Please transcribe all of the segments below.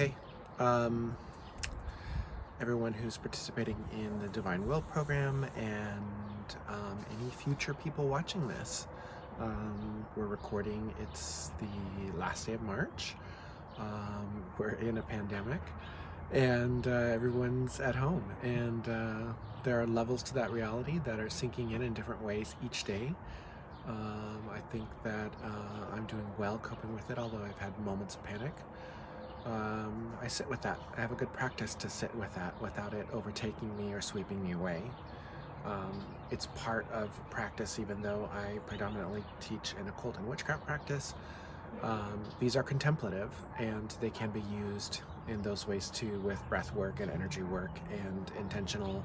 Hey, um, everyone who's participating in the Divine Will program and any future people watching this. We're recording, it's the last day of March. We're in a pandemic and everyone's at home, and there are levels to that reality that are sinking in different ways each day. I think that I'm doing well coping with it, although I've had moments of panic. I sit with that. I have a good practice to sit with that without it overtaking me or sweeping me away. It's part of practice, even though I predominantly teach an occult and witchcraft practice. These are contemplative, and they can be used in those ways too, with breath work and energy work and intentional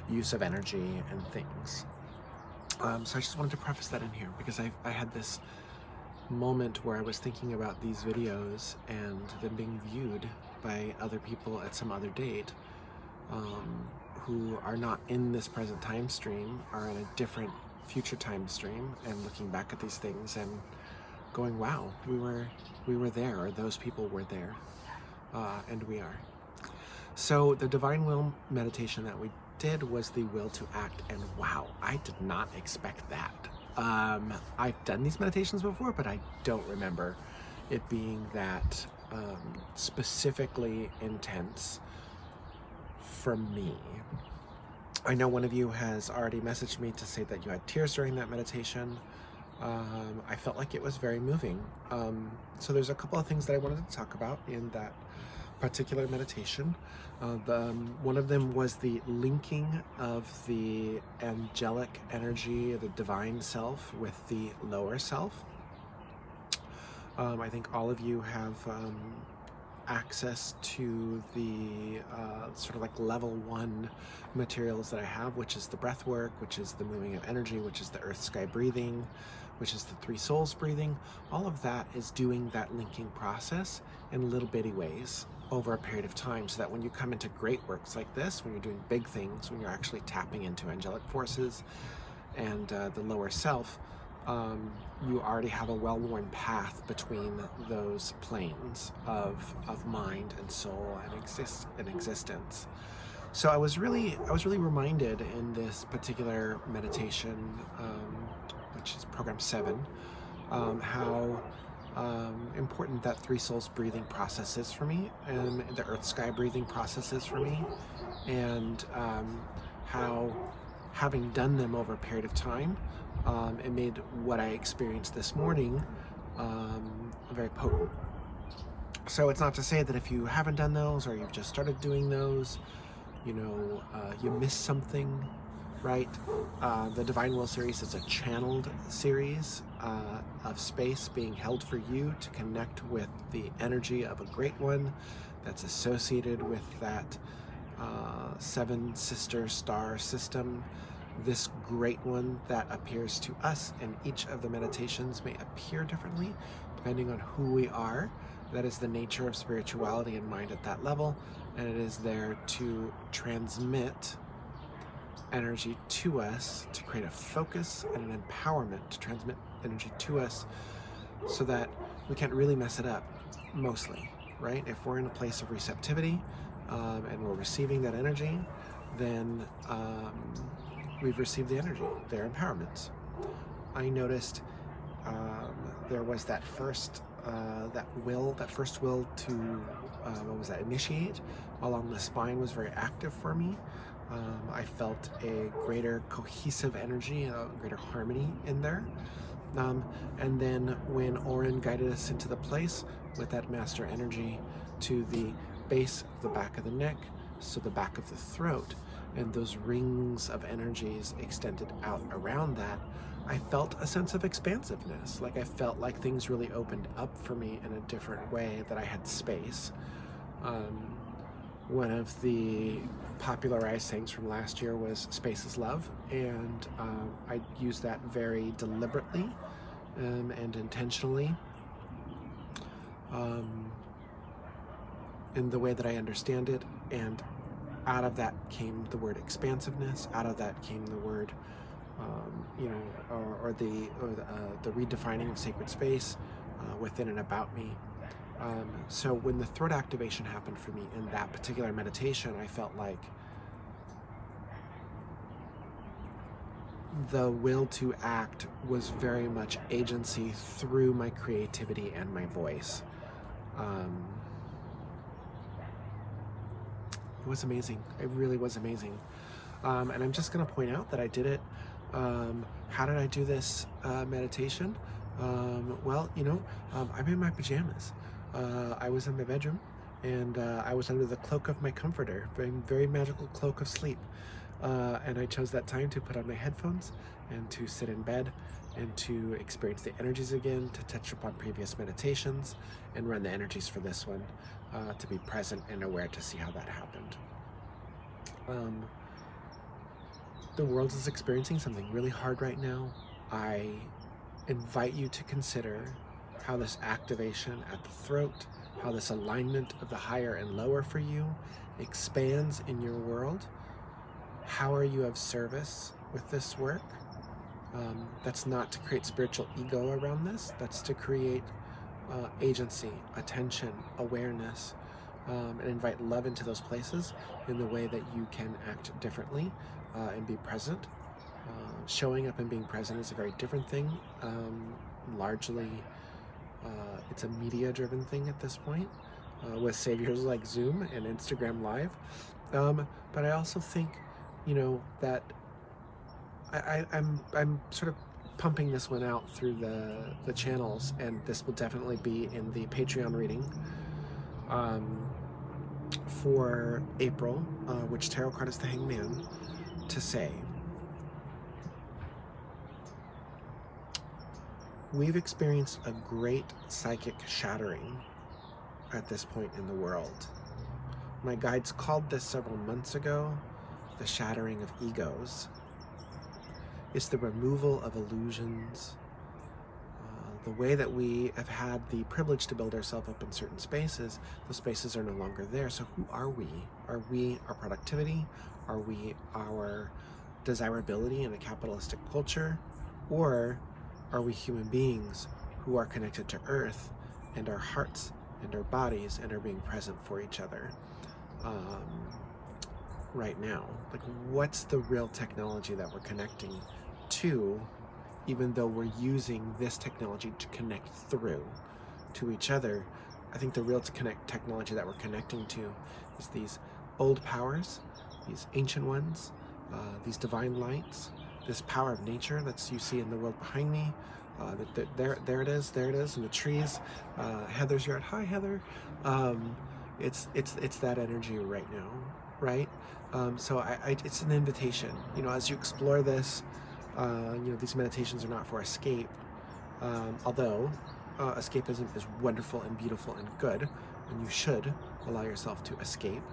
use of energy and things. So I just wanted to preface that in here because I had this moment where I was thinking about these videos and them being viewed by other people at some other date, who are not in this present time stream, are in a different future time stream, and looking back at these things and going, wow, we were there, or those people were there, and we are. So the Divine Will meditation that we did was the will to act, and wow, I did not expect that. I've done these meditations before, but I don't remember it being that specifically intense for me. I know one of you has already messaged me to say that you had tears during that meditation. I felt like it was very moving. So there's a couple of things that I wanted to talk about in that particular meditation. One of them was the linking of the angelic energy, the divine self, with the lower self. I think all of you have access to the sort of like level 1 materials that I have, which is the breath work, which is the moving of energy, which is the earth sky breathing, which is the 3 souls breathing. All of that is doing that linking process in little bitty ways over a period of time, so that when you come into great works like this, when you're doing big things, when you're actually tapping into angelic forces and the lower self, you already have a well-worn path between those planes of mind and soul and existence. So I was really reminded in this particular meditation, which is program 7, how important that 3 souls breathing process is for me, and the earth sky breathing process is for me, and how, having done them over a period of time, it made what I experienced this morning very potent. So it's not to say that if you haven't done those, or you've just started doing those, you missed something, right? The Divine Will series is a channeled series of space being held for you to connect with the energy of a great one that's associated with that 7 sister star system. This great one that appears to us in each of the meditations may appear differently depending on who we are. That is the nature of spirituality and mind at that level, and it is there to transmit energy to us, to create a focus and an empowerment to transmit energy to us, so that we can't really mess it up, mostly, right? If we're in a place of receptivity and we're receiving that energy, then we've received the energy, their empowerments. I noticed there was that first will to initiate along the spine was very active for me. I felt a greater cohesive energy, a greater harmony in there. And then when Oren guided us into the place with that master energy to the base of the back of the neck, so the back of the throat, and those rings of energies extended out around that, I felt a sense of expansiveness. Like I felt like things really opened up for me in a different way, that I had space. One of the popularized things from last year was space is love, and I used that very deliberately and intentionally in the way that I understand it, and out of that came the word expansiveness. Out of that came the word, the redefining of sacred space within and about me. So when the throat activation happened for me in that particular meditation, I felt like the will to act was very much agency through my creativity and my voice. It was amazing. It really was amazing. And I'm just going to point out that I did it. How did I do this meditation? Well, I'm in my pajamas. I was in my bedroom, and I was under the cloak of my comforter, very, very magical cloak of sleep. And I chose that time to put on my headphones and to sit in bed and to experience the energies again, to touch upon previous meditations and run the energies for this one, to be present and aware to see how that happened. The world is experiencing something really hard right now. I invite you to consider how this activation at the throat, how this alignment of the higher and lower for you expands in your world. How are you of service with this work? That's not to create spiritual ego around this. That's to create agency, attention, awareness, and invite love into those places in the way that you can act differently and be present. Showing up and being present is a very different thing. Largely, it's a media-driven thing at this point, with saviors like Zoom and Instagram Live. But I also think, that I'm sort of pumping this one out through the channels, and this will definitely be in the Patreon reading for April, which tarot card is the Hangman, to say, we've experienced a great psychic shattering at this point in the world. My guides called this several months ago the shattering of egos. It's the removal of illusions. The way that we have had the privilege to build ourselves up in certain spaces, those spaces are no longer there. So who are we? Are we our productivity? Are we our desirability in a capitalistic culture? Or are we human beings who are connected to Earth and our hearts and our bodies and are being present for each other right now? Like, what's the real technology that we're connecting to, even though we're using this technology to connect through to each other? I think the real technology that we're connecting to is these old powers, these ancient ones, these divine lights, this power of nature that you see in the world behind me. There it is in the trees. Heather's yard. Hi, Heather. It's that energy right now, right? So it's an invitation. As you explore this, these meditations are not for escape, although escapism is wonderful and beautiful and good, and you should allow yourself to escape.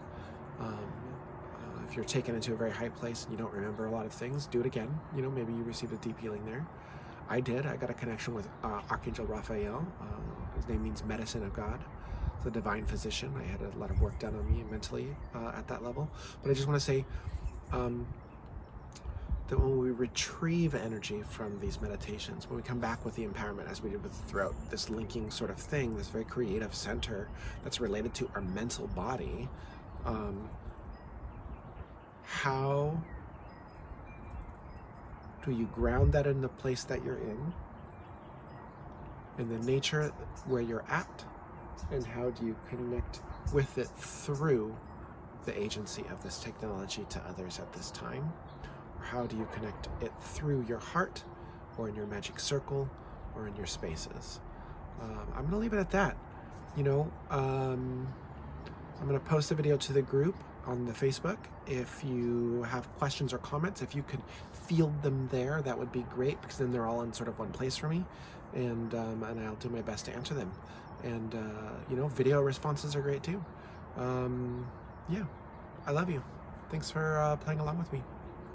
If you're taken into a very high place and you don't remember a lot of things, do it again. Maybe you received a deep healing there. I did. I got a connection with Archangel Raphael. His name means medicine of God. It's a divine physician. I had a lot of work done on me mentally at that level. But I just want to say that when we retrieve energy from these meditations, when we come back with the empowerment, as we did with the throat, this linking sort of thing, this very creative center that's related to our mental body, how do you ground that in the place that you're in the nature where you're at, and how do you connect with it through the agency of this technology to others at this time? Or how do you connect it through your heart, or in your magic circle, or in your spaces? I'm gonna leave it at that. I'm gonna post a video to the group on the Facebook. If you have questions or comments, if you could field them there, that would be great, because then they're all in sort of one place for me, and I'll do my best to answer them. And video responses are great too. Yeah, I love you. Thanks for playing along with me.